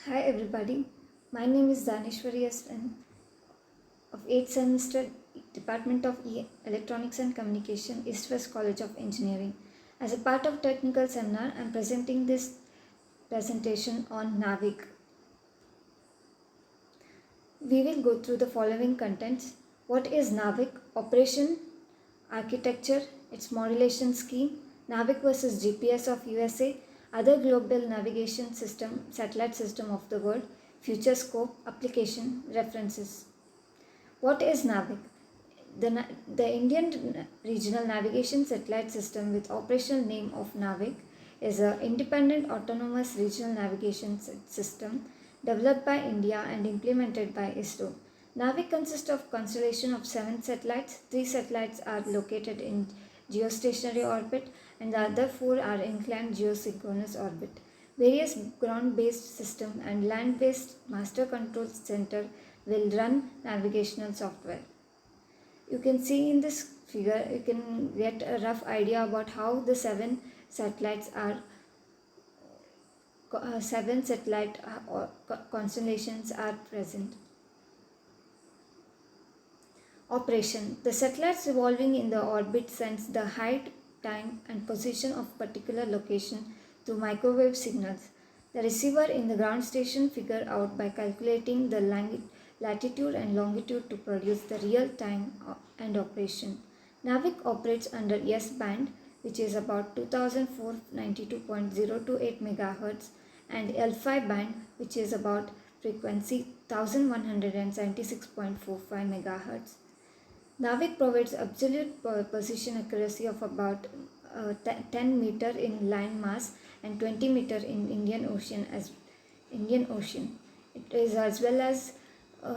Hi everybody, my name is Daneshwari SN of 8th semester Department of Electronics and Communication, East West College of Engineering. As a part of technical seminar, I am presenting this presentation on NAVIC. We will go through the following contents. What is NAVIC? Operation, architecture, its modulation scheme, NAVIC versus GPS of USA, other global navigation system, satellite system of the world, future scope, application, references. What is NAVIC? The Indian Regional Navigation Satellite System with operational name of NAVIC is an independent autonomous regional navigation system developed by India and implemented by ISRO. NAVIC consists of constellation of 7 satellites. 3 satellites are located in geostationary orbit and the other 4 are inclined geosynchronous orbit. Various ground-based system and land-based master control center will run navigational software. You can see in this figure, you can get a rough idea about how the 7 satellites are 7 satellite constellations are present. Operation. The satellites revolving in the orbit sends the height, time and position of particular location through microwave signals. The receiver in the ground station figure out by calculating the latitude and longitude to produce the real time and operation. NAVIC operates under S band, which is about 2492.028 MHz, and L5 band, which is about frequency 1176.45 MHz. NAVIC provides absolute position accuracy of about 10 meter in land mass and 20 meter in Indian Ocean. It is as well as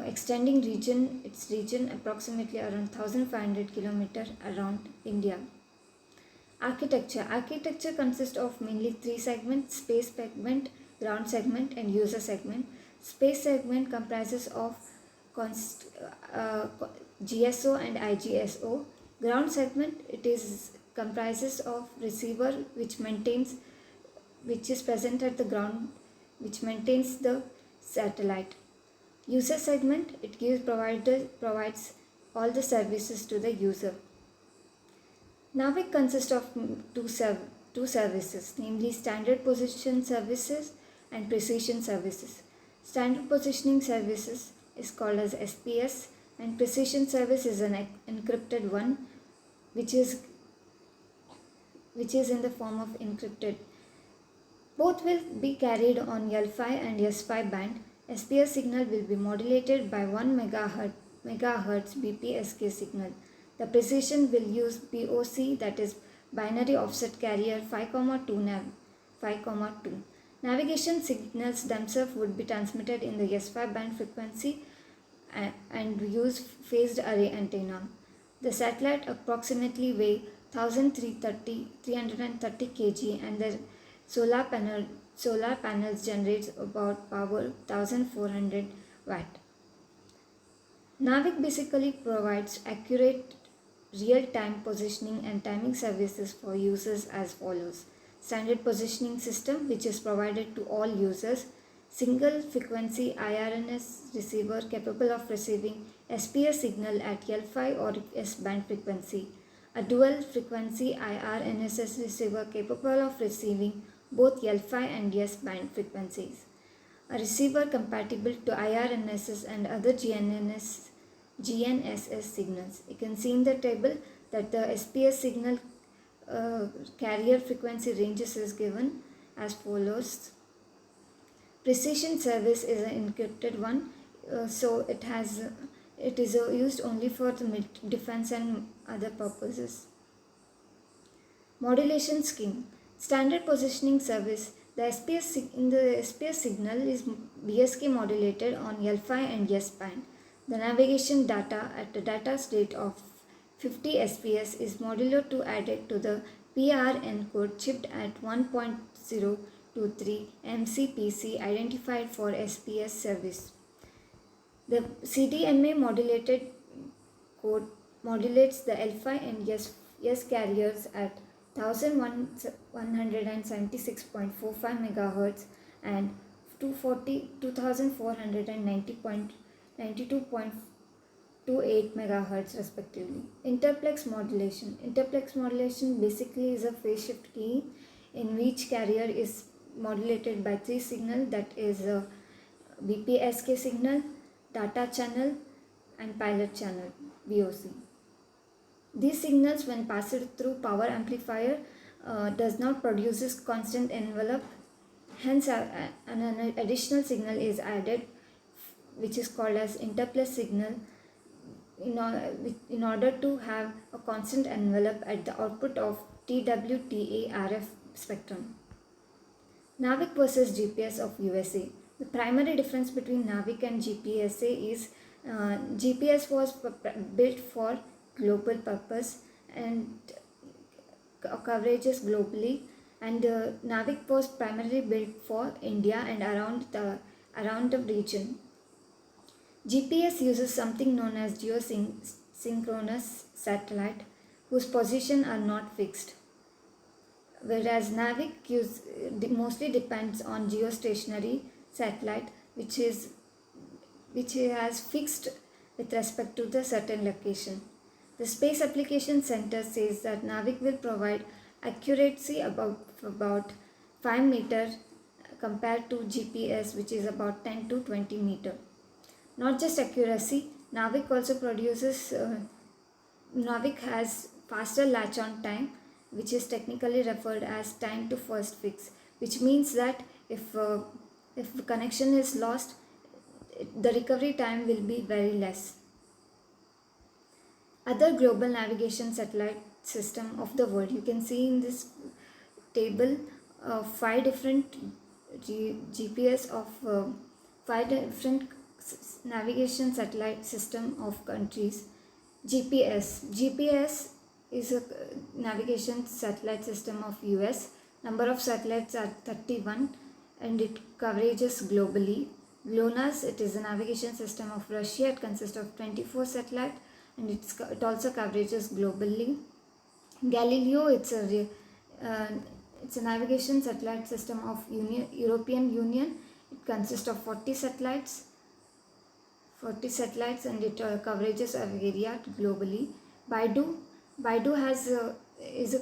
extending its region approximately around 1500 km around India. Architecture consists of mainly 3 segments: space segment, ground segment and user segment. Space segment comprises of GSO and IGSO. Ground segment comprises of receiver which is present at the ground, which maintains the satellite. User segment, provides all the services to the user. NAVIC consists of two services, namely standard position services and precision services. Standard positioning services is called as SPS and precision service is an encrypted one which is in the form of encrypted. Both will be carried on L5 and S5 band. SPS signal will be modulated by 1 MHz BPSK signal. The precision will use BOC, that is binary offset carrier 5,2. Navigation signals themselves would be transmitted in the S5 band frequency and use phased array antenna. The satellite approximately weigh 1330 kg and the solar panels generates about power 1400 watt. NAVIC basically provides accurate real-time positioning and timing services for users as follows: standard positioning system, which is provided to all users; single frequency IRNS receiver capable of receiving SPS signal at L5 or S band frequency; a dual frequency IRNSS receiver capable of receiving both L5 and S band frequencies; a receiver compatible to IRNSS and other GNSS signals. You can see in the table that the SPS signal carrier frequency ranges is given as follows. Precision service is an encrypted one, so it is used only for the defense and other purposes. Modulation scheme. Standard positioning service. The SPS signal is BSK modulated on L5 and S band. The navigation data at the data state of 50 SPS is modular to added to the PRN code chipped at 1.023 MCPC identified for SPS service. The CDMA modulated code modulates the L5 and S carriers at 1176.45 MHz and 2492.92.28 megahertz respectively. Interplex modulation. Interplex modulation basically is a phase shift key in which carrier is modulated by three signals, that is a BPSK signal, data channel and pilot channel VOC. These signals when passed through power amplifier does not produces constant envelope, hence an additional signal is added which is called as interplex signal in order to have a constant envelope at the output of TWTA RF spectrum. NAVIC versus GPS of USA. The primary difference between NAVIC and GPSA is GPS was built for global purpose and coverages globally, and NAVIC was primarily built for India and around the region. GPS uses something known as geosynchronous satellite whose position are not fixed, whereas NAVIC mostly depends on geostationary satellite which has fixed with respect to the certain location. The Space Application Center says that NAVIC will provide accuracy about 5 meter compared to GPS, which is about 10 to 20 meter. Not just accuracy, NAVIC also NAVIC has faster latch on time, which is technically referred as time to first fix, which means that if the connection is lost, the recovery time will be very less. Other global navigation satellite system of the world, you can see in this table 5 different GPS of 5 different navigation satellite system of countries. GPS is a navigation satellite system of US. Number of satellites are 31 and it coverages globally. GLONASS, it is a navigation system of Russia. It consists of 24 satellites and it also coverages globally. Galileo, it's a navigation satellite system of European Union. It consists of 40 satellites and it coverages an area globally. Baidu is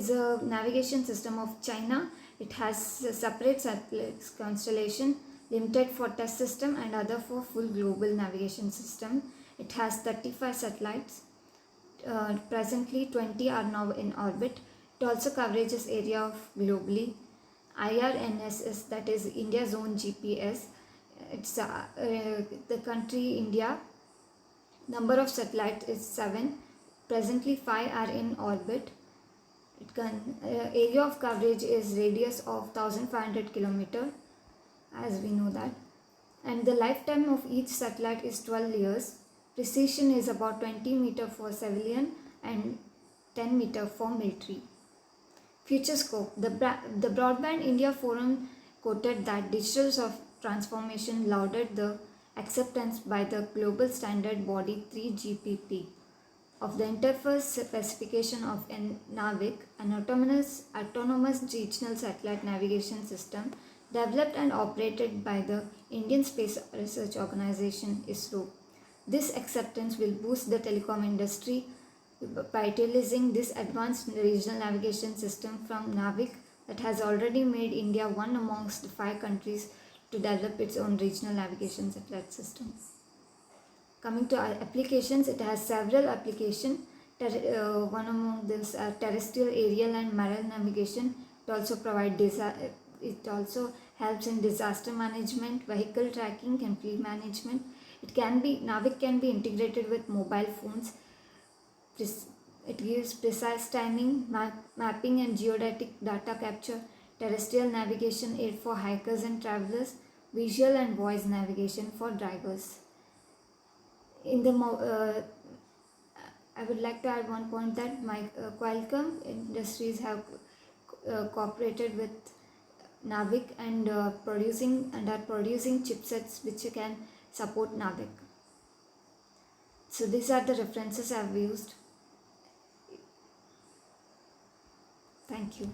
a navigation system of China. It has a separate satellite constellation, limited for test system and other for full global navigation system. It has 35 satellites. Presently 20 are now in orbit. It also coverages area of globally. IRNSS, that is India's own GPS. It's the country India. Number of satellites is 7. Presently 5 are in orbit. Area of coverage is radius of 1500 km, as we know that. And the lifetime of each satellite is 12 years. Precision is about 20 meter for civilian and 10 meter for military. Future scope. The Broadband India Forum quoted that digital transformation lauded the acceptance by the global standard body 3GPP of the interface specification of NAVIC, an autonomous regional satellite navigation system developed and operated by the Indian Space Research Organization ISRO. This acceptance will boost the telecom industry by utilizing this advanced regional navigation system from NAVIC that has already made India one amongst the 5 countries to develop its own regional navigation satellite system. Coming to applications, it has several applications. One among these are terrestrial, aerial and marine navigation. It also helps in disaster management, vehicle tracking and fleet management. NAVIC can be integrated with mobile phones. It gives precise timing, mapping and geodetic data capture, terrestrial navigation aid for hikers and travelers, visual and voice navigation for drivers. I would like to add one point that Qualcomm Industries have cooperated with NAVIC and are producing chipsets which can support NAVIC. So these are the references I have used. Thank you.